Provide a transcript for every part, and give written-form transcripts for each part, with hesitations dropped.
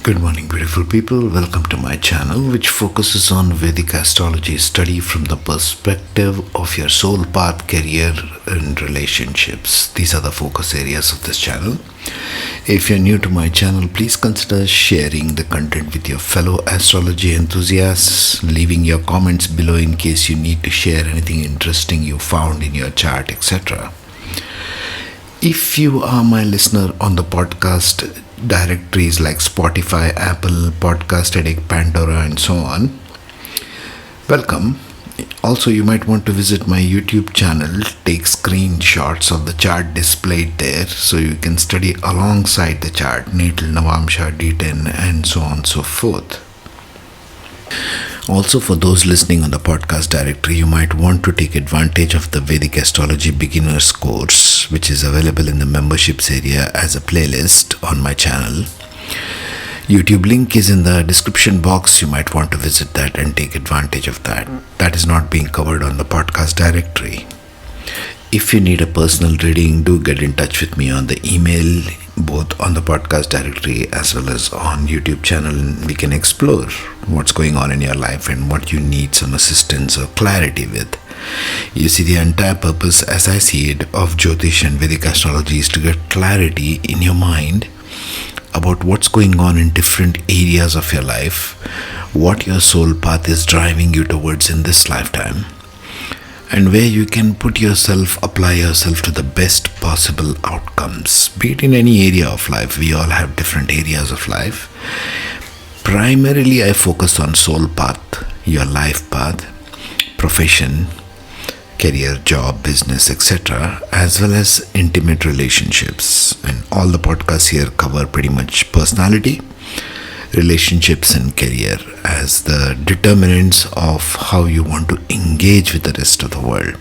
Good morning, beautiful people. Welcome to my channel, which focuses on Vedic Astrology study from the perspective of your soul path, career, and relationships. These are the focus areas of this channel. If you're new to my channel, please consider sharing the content with your fellow astrology enthusiasts, leaving your comments below in case you need to share anything interesting you found in your chart, etc. If you are my listener on the podcast directories like Spotify, Apple, Podcast Addict, Pandora, and so on, welcome. Also, you might want to visit my YouTube channel, take screenshots of the chart displayed there so you can study alongside the chart, Natal, Navamsha, D10, and so on and so forth. Also, for those listening on the podcast directory, you might want to take advantage of the Vedic Astrology Beginners course, which is available in the memberships area as a playlist on my channel. YouTube link is in the description box. You might want to visit that and take advantage of that. That is not being covered on the podcast directory. If you need a personal reading, do get in touch with me on the email, both on the podcast directory as well as on YouTube channel, and we can explore what's going on in your life and what you need some assistance or clarity with. You see, the entire purpose, as I see it, of Jyotish and Vedic Astrology is to get clarity in your mind about what's going on in different areas of your life, what your soul path is driving you towards in this lifetime, and where you can apply yourself to the best possible outcomes. Be it in any area of life, we all have different areas of life. Primarily, I focus on soul path, your life path, profession, career, job, business, etc., as well as intimate relationships. And all the podcasts here cover pretty much personality, relationships, and career as the determinants of how you want to engage with the rest of the world.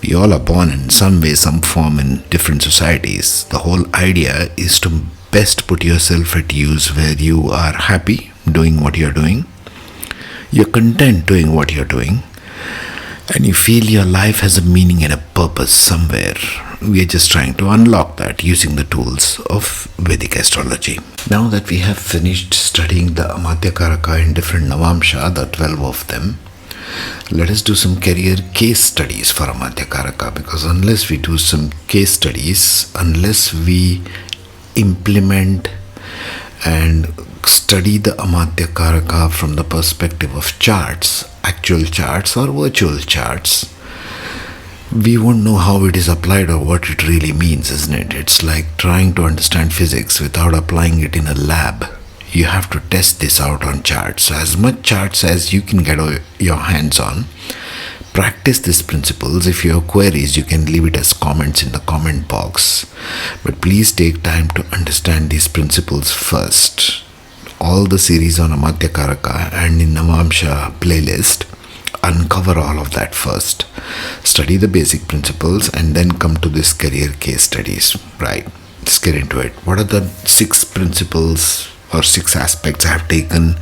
We all are born in some way, some form in different societies. The whole idea is to best put yourself at use where you are happy doing what you're doing, you're content doing what you're doing, and you feel your life has a meaning and a purpose somewhere. We are just trying to unlock that using the tools of Vedic Astrology. Now that we have finished studying the Amatyakaraka in different Navamsha, the 12 of them, let us do some career case studies for Amatyakaraka, because unless we do some case studies, unless we implement and study the Amatyakaraka from the perspective of charts, actual charts or virtual charts, we won't know how it is applied or what it really means, isn't it? It's like trying to understand physics without applying it in a lab. You have to test this out on charts. So as much charts as you can get your hands on, practice these principles. If you have queries, you can leave it as comments in the comment box. But please take time to understand these principles first. All the series on Amatyakaraka and in Navamsha playlist uncover all of that first. Study the basic principles and then come to this career case studies. Right, let's get into it. What are the 6 principles or 6 aspects I have taken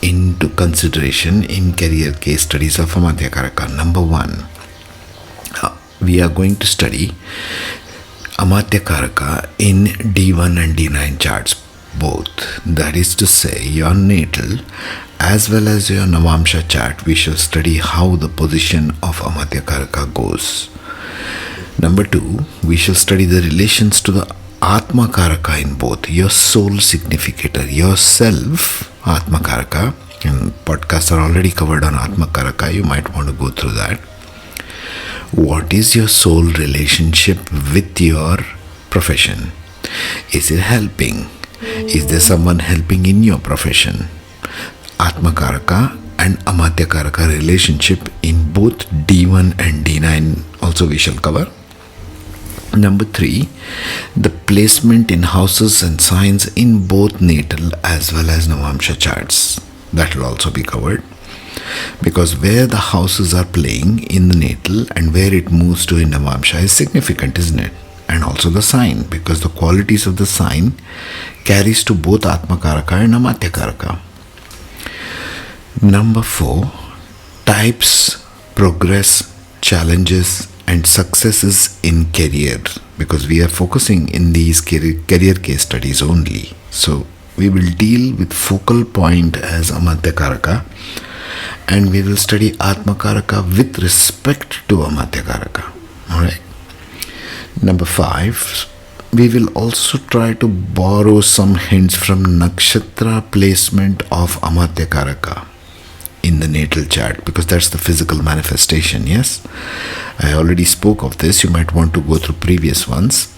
into consideration in career case studies of Amatyakaraka? Number 1, we are going to study Amatyakaraka in D1 and D9 charts both. That is to say, your natal as well as your Navamsha chart. We shall study how the position of Amatyakaraka goes. Number 2, we shall study the relations to the Atmakaraka in both, your soul significator, yourself, Atmakaraka. And podcasts are already covered on Atmakaraka. You might want to go through that. What is your soul relationship with your profession? Is it helping? Is there someone helping in your profession? Atmakaraka and Amatyakaraka relationship in both D1 and D9 also we shall cover. Number 3, the placement in houses and signs in both natal as well as Navamsha charts. That will also be covered, because where the houses are playing in the natal and where it moves to in Navamsha is significant, isn't it? And also the sign, because the qualities of the sign carries to both Atmakaraka and Amatyakaraka. Number 4, types, progress, challenges, and successes in career, because we are focusing in these career case studies only. So We will deal with focal point as Amatyakaraka, and we will study Atmakaraka with respect to Amatyakaraka. Alright. Number 5, we will also try to borrow some hints from nakshatra placement of Amatyakaraka in the natal chart, because that's the physical manifestation. Yes, I already spoke of this. You might want to go through previous ones.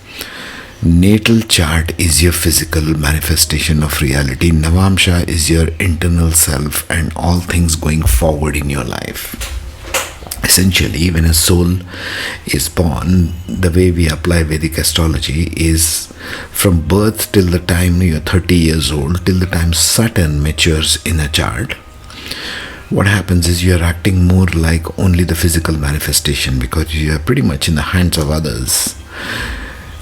Natal chart is your physical manifestation of reality. Navamsha is your internal self and all things going forward in your life. Essentially, when a soul is born, the way we apply Vedic astrology is from birth till the time you're 30 years old, till the time Saturn matures in a chart. What happens is you're acting more like only the physical manifestation, because you are pretty much in the hands of others.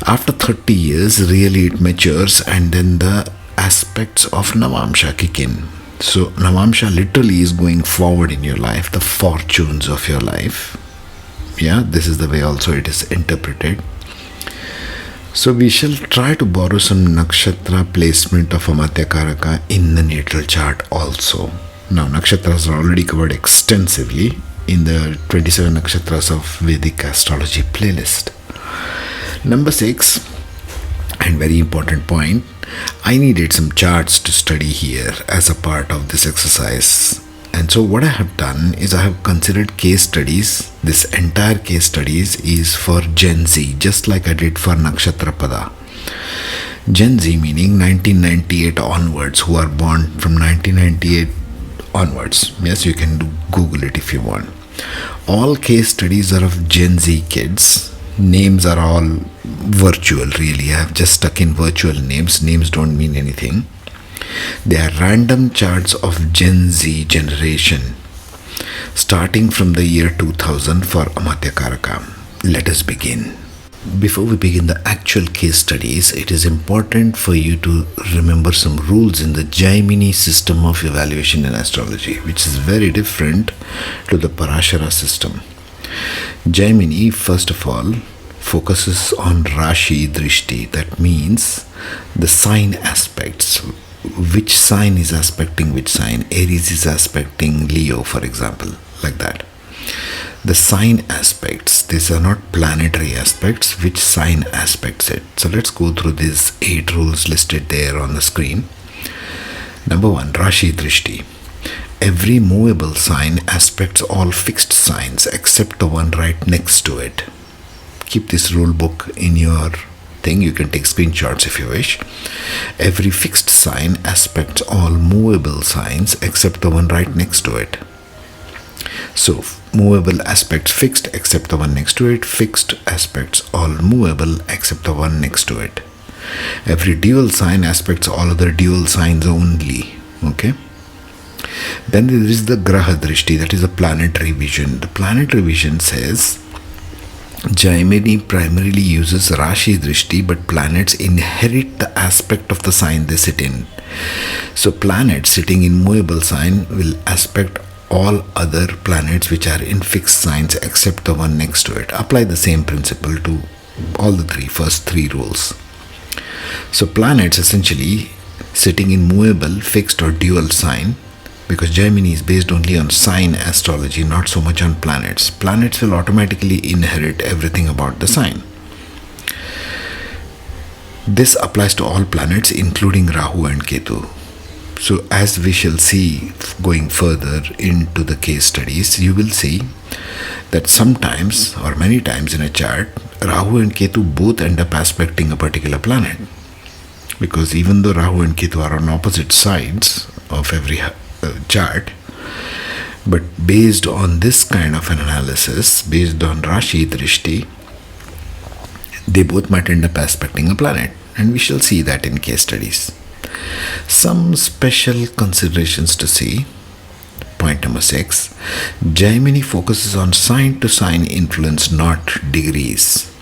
After 30 years, really it matures, and then the aspects of Navamsha kick in. So Navamsha literally is going forward in your life, the fortunes of your life. Yeah, this is the way also it is interpreted. So we shall try to borrow some nakshatra placement of Amatyakaraka in the natal chart also. Now, nakshatras are already covered extensively in the 27 nakshatras of Vedic Astrology playlist. Number 6, and very important point, I needed some charts to study here as a part of this exercise. And so what I have done is I have considered case studies. This entire case studies is for Gen Z, just like I did for Nakshatra Pada. Gen Z meaning 1998 onwards, who are born from 1998 onwards. Yes, you can Google it if you want. All case studies are of Gen Z kids. Names are all virtual, really. I have just stuck in virtual names. Names don't mean anything. They are random charts of Gen Z generation, starting from the year 2000 for Amatyakaraka. Let us begin. Before we begin the actual case studies, it is important for you to remember some rules in the Jaimini system of evaluation in astrology, which is very different to the Parashara system. Jaimini, first of all, focuses on Rashi Drishti. That means the sign aspects. Which sign is aspecting which sign? Aries is aspecting Leo, for example, like that. The sign aspects, these are not planetary aspects, which sign aspects it. So let's go through these 8 rules listed there on the screen. Number 1, Rashi Drishti. Every movable sign aspects all fixed signs except the one right next to it. Keep this rule book in your thing. You can take screenshots if you wish. Every fixed sign aspects all movable signs except the one right next to it. So, movable aspects fixed except the one next to it. Fixed aspects all movable except the one next to it. Every dual sign aspects all other dual signs only. Okay. Then there is the Graha Drishti, that is a planetary vision. The planetary vision says Jaimini primarily uses Rashi Drishti, but planets inherit the aspect of the sign they sit in. So planets sitting in movable sign will aspect all other planets which are in fixed signs except the one next to it. Apply the same principle to all the first three rules. So planets essentially sitting in movable, fixed or dual sign, because Jaimini is based only on sign astrology, not so much on planets. Planets will automatically inherit everything about the sign. This applies to all planets including Rahu and Ketu. So as we shall see going further into the case studies, you will see that sometimes or many times in a chart, Rahu and Ketu both end up aspecting a particular planet. Because even though Rahu and Ketu are on opposite sides of every chart, but based on this kind of an analysis, based on Rashi Drishti, they both might end up aspecting a planet. And we shall see that in case studies. Some special considerations to see. Point number 6. Jaimini focuses on sign to sign influence, not degrees.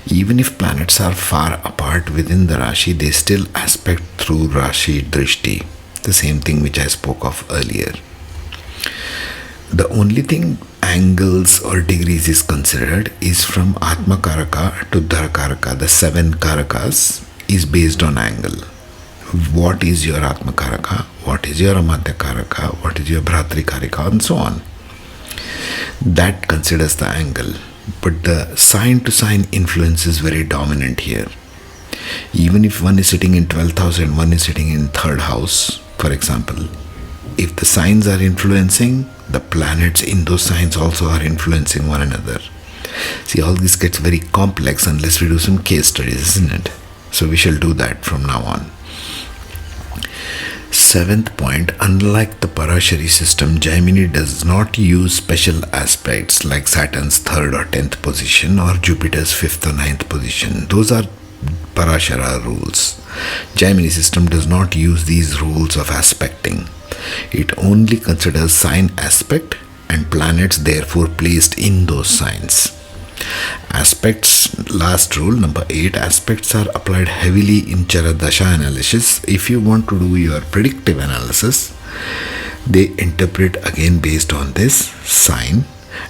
Even if planets are far apart within the Rashi, they still aspect through Rashi Drishti. The same thing which I spoke of earlier. The only thing angles or degrees is considered is from Atmakaraka to Dharakaraka. The 7 Karakas is based on angle. what is your Atmakaraka, what is your Amatyakaraka, what is your Bhratrikarika, and so on. That considers the angle, but the sign to sign influence is very dominant here. Even if one is sitting in 12th house and one is sitting in 3rd house, for example, if the signs are influencing, the planets in those signs also are influencing one another. See, all this gets very complex unless we do some case studies, isn't it? So we shall do that from now on. 7th point, unlike the Parashari system, Jaimini does not use special aspects like Saturn's 3rd or 10th position or Jupiter's 5th or 9th position. Those are Parashara rules. Jaimini system does not use these rules of aspecting. It only considers sign aspect and planets therefore placed in those signs. Aspects, last rule, number 8, aspects are applied heavily in Charadasha analysis. If you want to do your predictive analysis, they interpret again based on this sign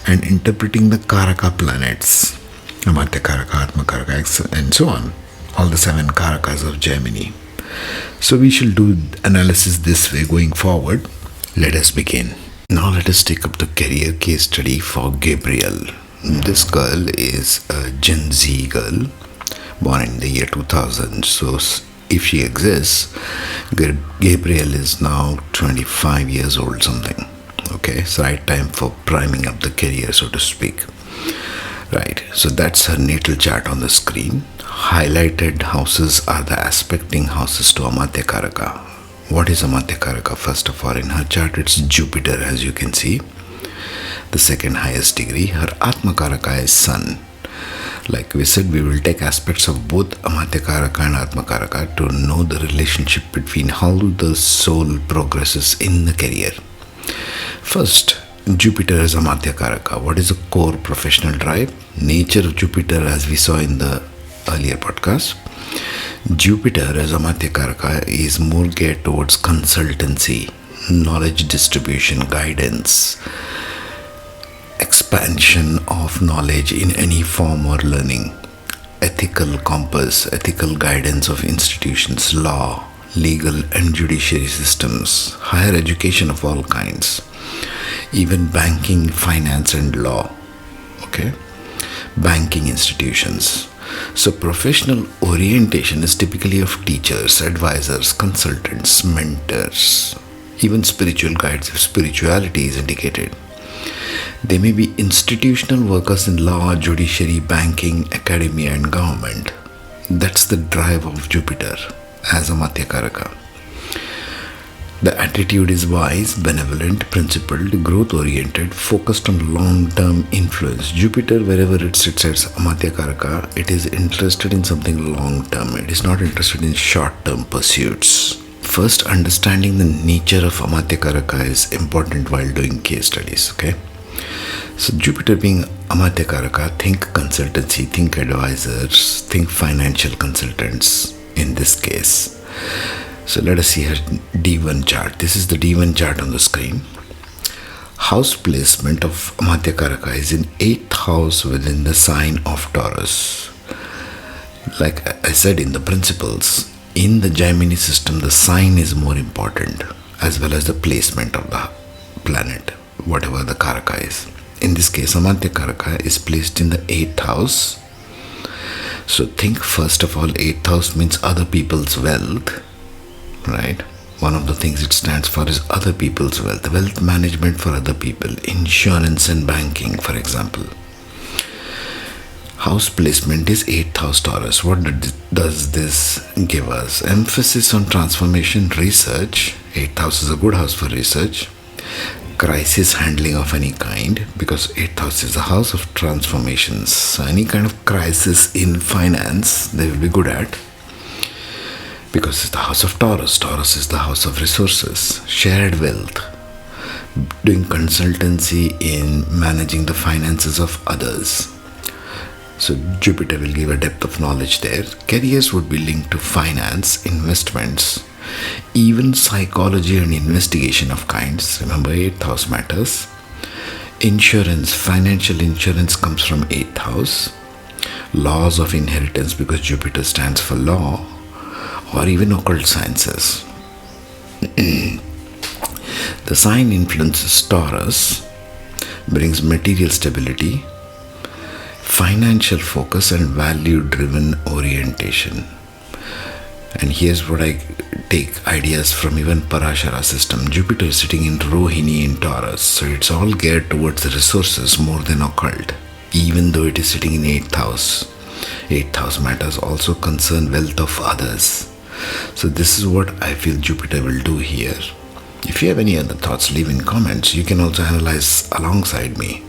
and interpreting the Karaka planets, Amatyakaraka, Atmakaraka, and so on. All the 7 Karakas of Jaimini. So we shall do analysis this way going forward. Let us begin. Now let us take up the career case study for Gabriel. This girl is a Gen Z girl, born in the year 2000. So if she exists, Gabriel is now 25 years old something. Okay, it's the right time for priming up the career, so to speak. Right, so that's her natal chart on the screen. Highlighted houses are the aspecting houses to Amatyakaraka. What is Amatyakaraka? First of all, in her chart, it's Jupiter, as you can see. The second highest degree. Her Atmakaraka is Sun. Like we said, we will take aspects of both Amatyakaraka and Atmakaraka to know the relationship between how the soul progresses in the career. First, Jupiter is Amatyakaraka. What is a core professional drive? Nature of Jupiter, as we saw in the earlier podcast. Jupiter as Amatyakaraka is more geared towards consultancy, knowledge distribution, guidance, expansion of knowledge in any form or learning, ethical compass, ethical guidance of institutions, law, legal and judiciary systems, higher education of all kinds, even banking, finance and law, okay, banking institutions. So professional orientation is typically of teachers, advisors, consultants, mentors, even spiritual guides if spirituality is indicated. They may be institutional workers in law, judiciary, banking, academia and government. That's the drive of Jupiter as Amatyakaraka. The attitude is wise, benevolent, principled, growth-oriented, focused on long-term influence. Jupiter, wherever it sits as Amatyakaraka, it is interested in something long-term. It is not interested in short-term pursuits. First, understanding the nature of Amatyakaraka is important while doing case studies, okay? So Jupiter being Amatyakaraka, think consultancy, think advisors, think financial consultants in this case. So let us see her D1 chart. This is the D1 chart on the screen. House placement of Amatyakaraka is in 8th house within the sign of Taurus. Like I said in the principles, in the Jaimini system, the sign is more important as well as the placement of the planet, whatever the Karaka is. In this case, Amatyakaraka is placed in the 8th house. So think first of all, 8th house means other people's wealth. Right? One of the things it stands for is other people's wealth, wealth management for other people, insurance and banking, for example. House placement is 8th house Taurus. What does this give us? Emphasis on transformation, research. 8th house is a good house for research. Crisis handling of any kind, because 8th house is a house of transformations. So any kind of crisis in finance, they will be good at. Because it's the house of Taurus. Taurus is the house of resources, shared wealth, doing consultancy in managing the finances of others. So Jupiter will give a depth of knowledge there. Careers would be linked to finance, investments, even psychology and investigation of kinds. Remember, 8th house matters. Insurance, financial insurance comes from 8th house. Laws of inheritance, because Jupiter stands for law. or even occult sciences. The sign influences Taurus, brings material stability, financial focus and value-driven orientation. And here's what I take ideas from even Parashara system. Jupiter is sitting in Rohini in Taurus, so it's all geared towards the resources more than occult, even though it is sitting in 8th house. 8th house matters also concern wealth of others. So this is what I feel Jupiter will do here. If you have any other thoughts, leave in comments. You can also analyze alongside me.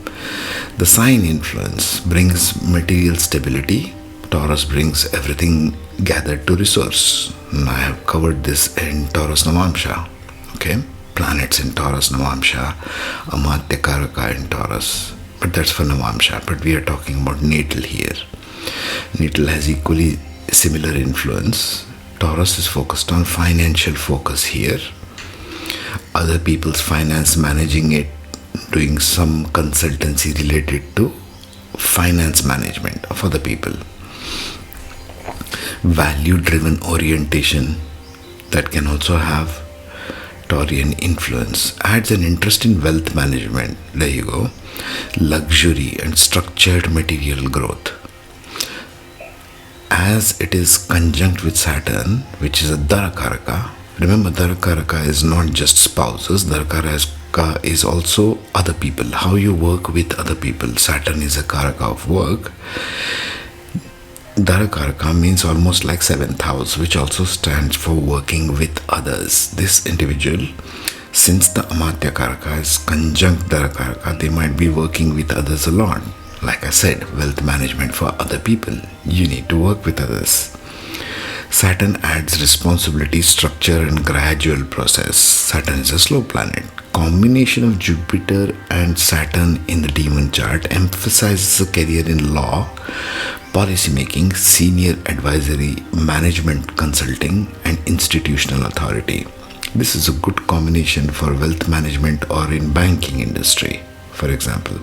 The sign influence brings material stability. Taurus brings everything gathered to resource. And I have covered this in Taurus Navamsha. Okay? Planets in Taurus Navamsha, Amatyakaraka in Taurus. But that's for Navamsha. But we are talking about natal here. Natal has equally similar influence. Taurus is focused on financial focus here. Other people's finance, managing it, doing some consultancy related to finance management of other people. Value-driven orientation that can also have Taurian influence. Adds an interest in wealth management. There you go. Luxury and structured material growth. As it is conjunct with Saturn, which is a Darakaraka. Remember, Darakaraka is not just spouses. Darakaraka is also other people. How you work with other people. Saturn is a Karaka of work. Darakaraka means almost like 7th house, which also stands for working with others. This individual, since the Amatyakaraka is conjunct Darakaraka, they might be working with others a lot. Like I said, wealth management for other people. You need to work with others. Saturn adds responsibility, structure and gradual process. Saturn is a slow planet. Combination of Jupiter and Saturn in the demon chart emphasizes a career in law, policy making, senior advisory, management consulting and institutional authority. This is a good combination for wealth management or in banking industry, for example.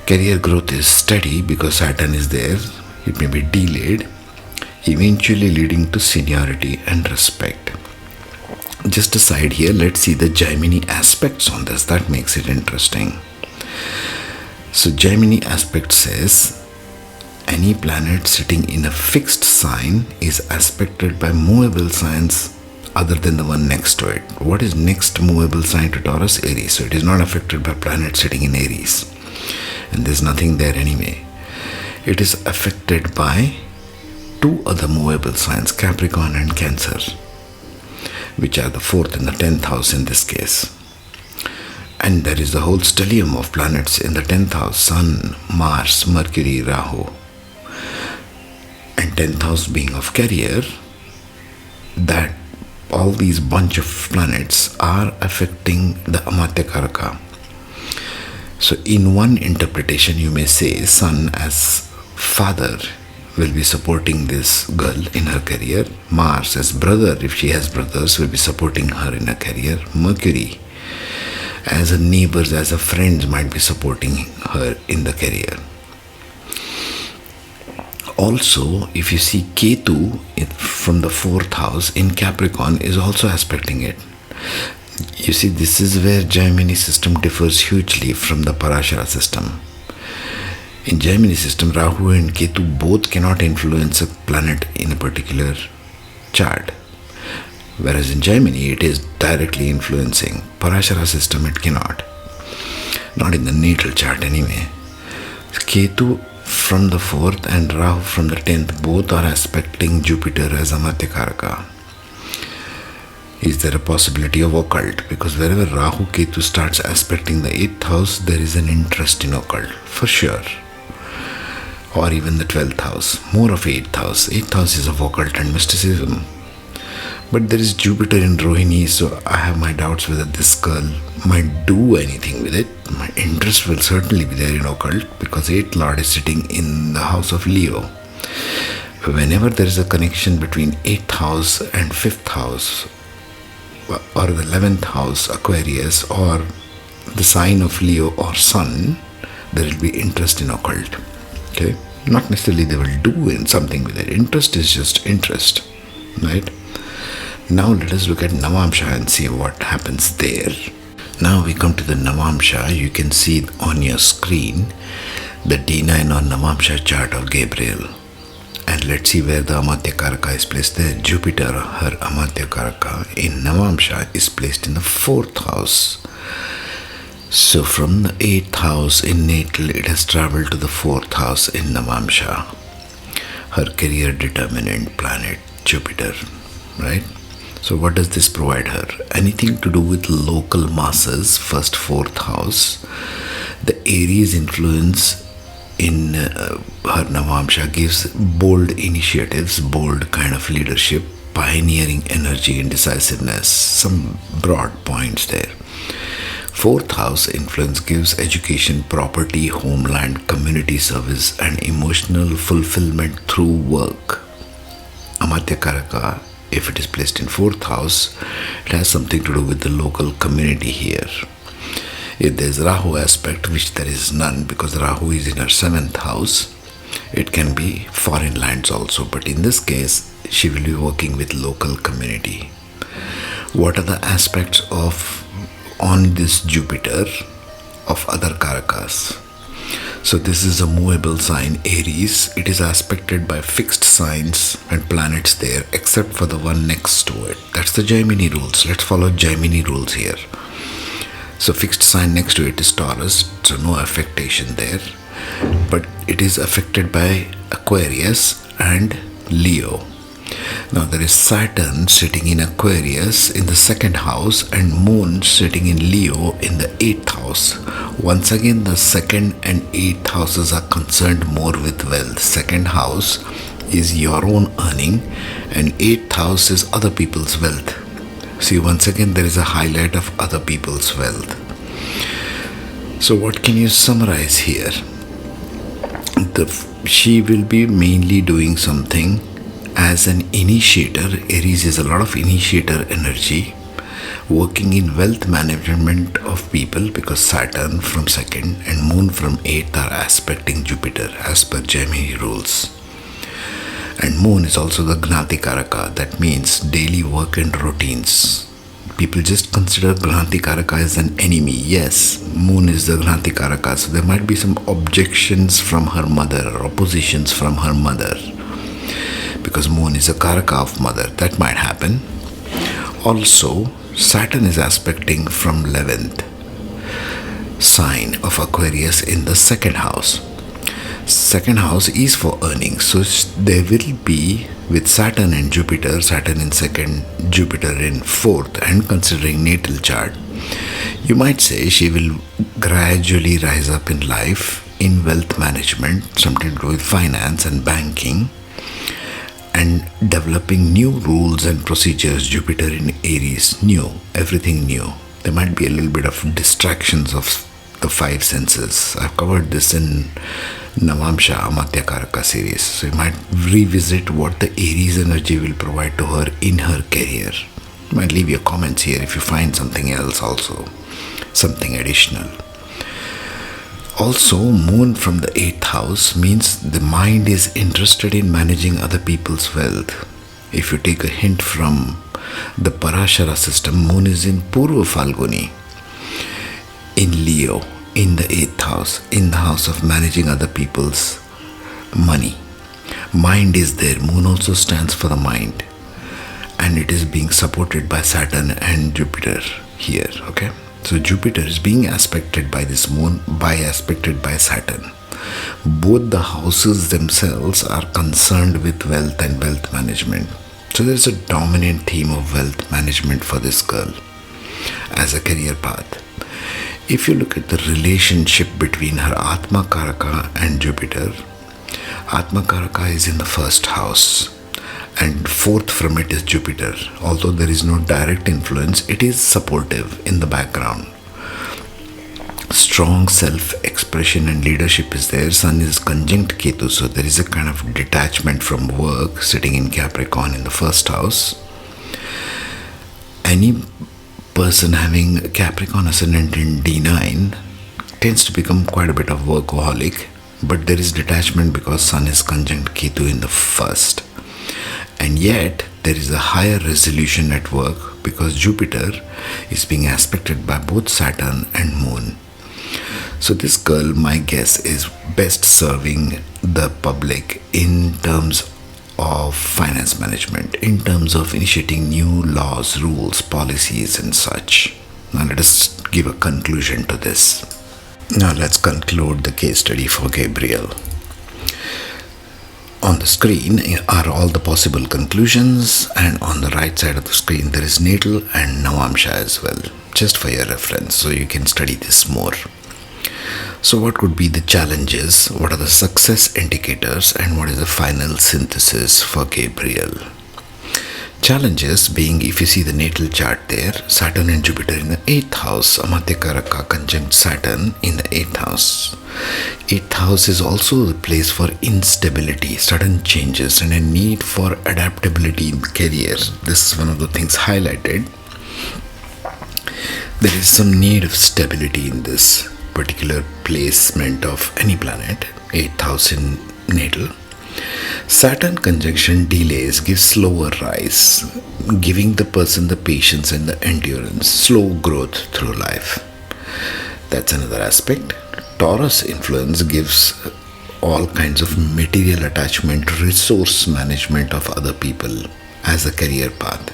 Career growth is steady because Saturn is there. It may be delayed, eventually leading to seniority and respect. Just aside here, let's see the Jaimini aspects on this. That makes it interesting. So Jaimini aspect says, any planet sitting in a fixed sign is aspected by movable signs other than the one next to it. What is next movable sign to Taurus? Aries. So it is not affected by planets sitting in Aries. And there's nothing there anyway. It is affected by two other movable signs, Capricorn and Cancer, which are the 4th and the 10th house in this case. And there is the whole stellium of planets in the 10th house, Sun, Mars, Mercury, Rahu. And 10th house being of career, that all these bunch of planets are affecting the Amatyakaraka. So in one interpretation you may say Sun as father will be supporting this girl in her career. Mars as brother, if she has brothers, will be supporting her in her career. Mercury as a neighbors, as a friends might be supporting her in the career. Also, if you see Ketu from the 4th house in Capricorn is also aspecting it. You see, this is where Jaimini system differs hugely from the Parashara system. In Jaimini system, Rahu and Ketu both cannot influence a planet in a particular chart. Whereas in Jaimini, it is directly influencing. Parashara system, it cannot. Not in the natal chart anyway. Ketu from the 4th and Rahu from the 10th, both are aspecting Jupiter as Amatyakaraka. Is there a possibility of occult? Because wherever Rahu Ketu starts aspecting the 8th house, there is an interest in occult, for sure. Or even the 12th house, more of 8th house. 8th house is of occult and mysticism. But there is Jupiter in Rohini, so I have my doubts whether this girl might do anything with it. My interest will certainly be there in occult because 8th Lord is sitting in the house of Leo. Whenever there is a connection between 8th house and 5th house, or the 11th house, Aquarius, or the sign of Leo or Sun, there will be interest in occult. Okay? Not necessarily they will do in something with it. Interest is just interest, right? Now let us look at Navamsha and see what happens there. Now we come to the Navamsha. You can see on your screen the D9 or Navamsha chart of Gabriel. And let's see where the Amatyakaraka is placed there. Jupiter, her Amatyakaraka in Navamsha, is placed in the 4th house. So from the 8th house in Natal, it has traveled to the 4th house in Navamsha. Her career determinant planet, Jupiter, right? So what does this provide her? Anything to do with local masses, first 4th house. The Aries influence in her Navamsha gives bold initiatives, bold kind of leadership, pioneering energy and decisiveness. Some broad points there. 4th house influence gives education, property, homeland, community service, and emotional fulfillment through work. Amatyakaraka, if it is placed in 4th house, it has something to do with the local community here. If there is Rahu aspect, which there is none because Rahu is in her 7th house, it can be foreign lands also. But in this case, she will be working with local community. What are the aspects of on this Jupiter of other Karakas? So this is a movable sign, Aries. It is aspected by fixed signs and planets there, except for the one next to it. That's the Jaimini rules. Let's follow Jaimini rules here. So fixed sign next to it is Taurus, so no affectation there. But it is affected by Aquarius and Leo. Now there is Saturn sitting in Aquarius in the 2nd house and Moon sitting in Leo in the 8th house. Once again, the 2nd and 8th houses are concerned more with wealth. 2nd house is your own earning and 8th house is other people's wealth. See, once again there is a highlight of other people's wealth. So what can you summarize here? She will be mainly doing something as an initiator. Aries is a lot of initiator energy, working in wealth management of people because Saturn from 2nd and Moon from 8th are aspecting Jupiter as per Jaimini rules. And Moon is also the Gnatikaraka, that means daily work and routines. People just consider Gnatikaraka as an enemy. Yes, Moon is the Gnatikaraka, so there might be some objections from her mother or oppositions from her mother. Because Moon is a Karaka of mother, that might happen. Also, Saturn is aspecting from 11th sign of Aquarius in the 2nd house. 2nd house is for earnings, so there will be with Saturn and Jupiter, Saturn in 2nd, Jupiter in 4th, and considering natal chart, you might say she will gradually rise up in life in wealth management, something to do with finance and banking, and developing new rules and procedures. Jupiter in Aries, new, everything new. There might be a little bit of distractions of the 5 senses. I've covered this in Navamsha Amatyakaraka series. So you might revisit what the Aries energy will provide to her in her career. You might leave your comments here if you find something else also, something additional. Also, Moon from the 8th house means the mind is interested in managing other people's wealth. If you take a hint from the Parashara system, Moon is in Purva Falguni, in Leo, in the 8th house, in the house of managing other people's money. Mind is there. Moon also stands for the mind. And it is being supported by Saturn and Jupiter here, okay? So Jupiter is being aspected by this Moon, aspected by Saturn. Both the houses themselves are concerned with wealth and wealth management. So there's a dominant theme of wealth management for this girl as a career path. If you look at the relationship between her Atmakaraka and Jupiter, Atmakaraka is in the 1st house and 4th from it is Jupiter. Although there is no direct influence, it is supportive in the background. Strong self-expression and leadership is there. Sun is conjunct Ketu, so there is a kind of detachment from work sitting in Capricorn in the 1st house. Any person having Capricorn ascendant in D9 tends to become quite a bit of workaholic But there is detachment because Sun is conjunct Ketu in the first. And yet, there is a higher resolution at work because Jupiter is being aspected by both Saturn and Moon. So this girl, my guess, is best serving the public in terms of finance management, in terms of initiating new laws, rules, policies and such. Now let us give a conclusion to this. Now let's conclude the case study for Gabriel. On the screen are all the possible conclusions, and on the right side of the screen there is Natal and Navamsha as well, just for your reference, so you can study this more. So what could be the challenges, what are the success indicators, and what is the final synthesis for Gabriel? Challenges being, if you see the natal chart there, Saturn and Jupiter in the 8th house, Amatyakaraka conjunct Saturn in the 8th house. 8th house is also the place for instability, sudden changes, and a need for adaptability in career. This is one of the things highlighted. There is some need of stability in this particular placement of any planet, 8th house in natal. Saturn conjunction delays give slower rise, giving the person the patience and the endurance, slow growth through life. That's another aspect. Taurus influence gives all kinds of material attachment, resource management of other people as a career path.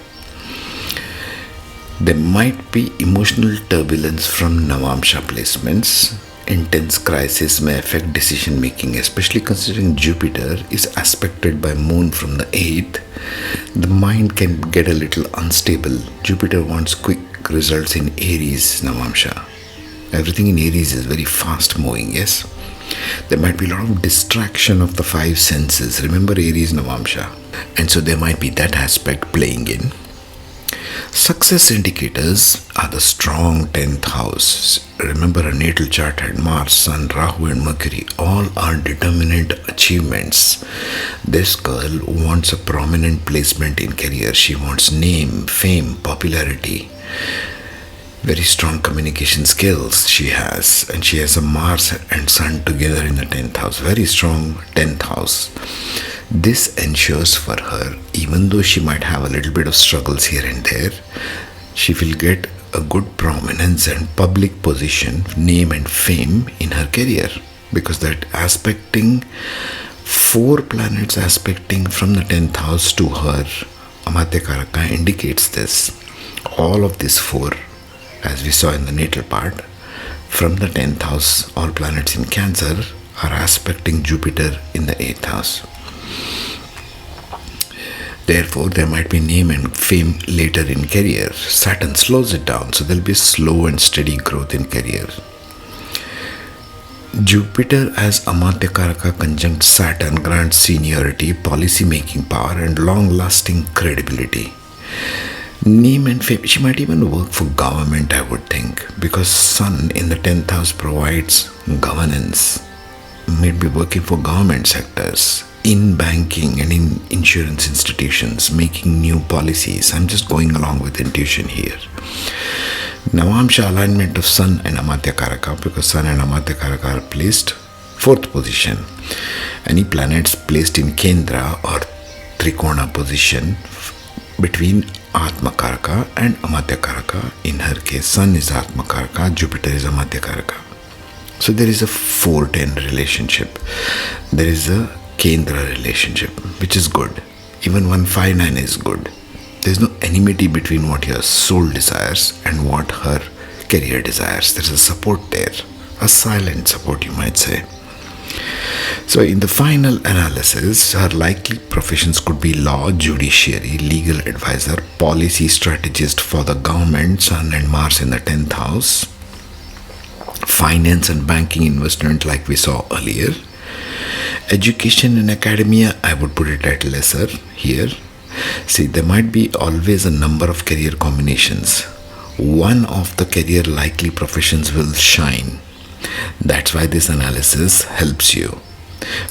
There might be emotional turbulence from Navamsha placements. Intense crisis may affect decision making, especially considering Jupiter is aspected by Moon from the 8th. The mind can get a little unstable. Jupiter wants quick results in Aries Navamsha. Everything in Aries is very fast moving, yes? There might be a lot of distraction of the five senses. Remember Aries Navamsha. And so there might be that aspect playing in. Success indicators are the strong 10th house. Remember, a natal chart had Mars, Sun, Rahu and Mercury. All are determinate achievements. This girl wants a prominent placement in career. She wants name, fame, popularity. Very strong communication skills she has. And she has a Mars and Sun together in the 10th house. Very strong 10th house. This ensures for her, even though she might have a little bit of struggles here and there, she will get a good prominence and public position, name and fame in her career. Because that aspecting, 4 planets aspecting from the 10th house to her, Amatyakaraka, indicates this. All of these 4, as we saw in the natal part, from the 10th house, all planets in Cancer are aspecting Jupiter in the 8th house. Therefore, there might be name and fame later in career. Saturn slows it down, so there will be slow and steady growth in career. Jupiter as Amatyakaraka conjunct Saturn grants seniority, policy-making power and long-lasting credibility. Name and fame. She might even work for government, I would think, because Sun in the 10th house provides governance. Might be working for government sectors, in banking and in insurance institutions, making new policies. I'm just going along with intuition here. Navamsha alignment of Sun and Amatyakaraka, because Sun and Amatyakaraka are placed 4th position. Any planets placed in Kendra or Trikona position between Atmakaraka and Amatyakaraka. In her case, Sun is Atmakaraka, Jupiter is Amatyakaraka. So there is a 4-10 relationship. There is a Kendra relationship, which is good. Even 159 is good. There is no enmity between what your soul desires and what her career desires. There is a support there. A silent support, you might say. So in the final analysis, her likely professions could be law, judiciary, legal advisor, policy strategist for the government, Sun and Mars in the 10th house, finance and banking investment like we saw earlier. Education in academia, I would put it at lesser here. See, there might be always a number of career combinations. One of the career likely professions will shine. That's why this analysis helps you.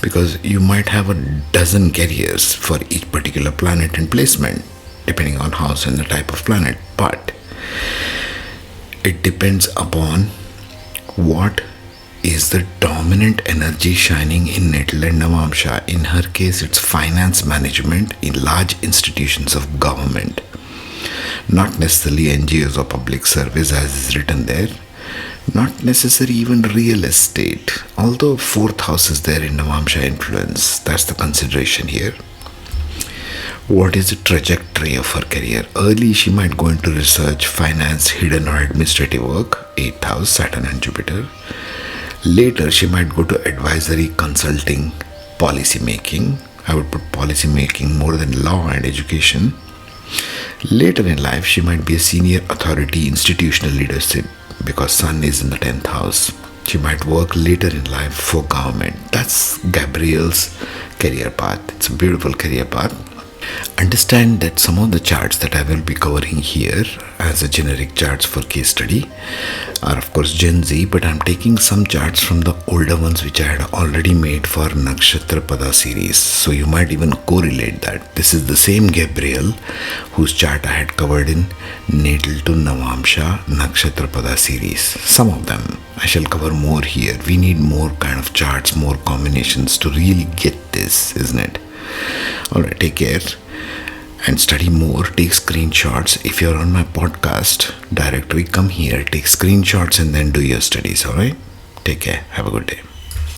Because you might have a dozen careers for each particular planet and placement, depending on house and the type of planet. But it depends upon what is the dominant energy shining in Natal and Navamsha. In her case, it's finance management in large institutions of government. Not necessarily NGOs or public service as is written there. Not necessarily even real estate. Although 4th house is there in Navamsha influence. That's the consideration here. What is the trajectory of her career? Early, she might go into research, finance, hidden or administrative work, 8th house, Saturn and Jupiter. Later, she might go to advisory, consulting, policy making. I would put policy making more than law and education. Later in life, she might be a senior authority, institutional leadership, because Sun is in the 10th house. She might work later in life for government. That's Gabriel's career path. It's a beautiful career path. Understand that some of the charts that I will be covering here as a generic charts for case study are of course Gen Z, but I'm taking some charts from the older ones which I had already made for Nakshatra Pada series. So you might even correlate that. This is the same Gabriel whose chart I had covered in Natal to Navamsha Nakshatra Pada series. Some of them I shall cover more here. We need more kind of charts, more combinations to really get this, isn't it? Alright, take care and study more. Take screenshots. If you're on my podcast directory, come here, take screenshots and then do your studies. Alright, take care. Have a good day.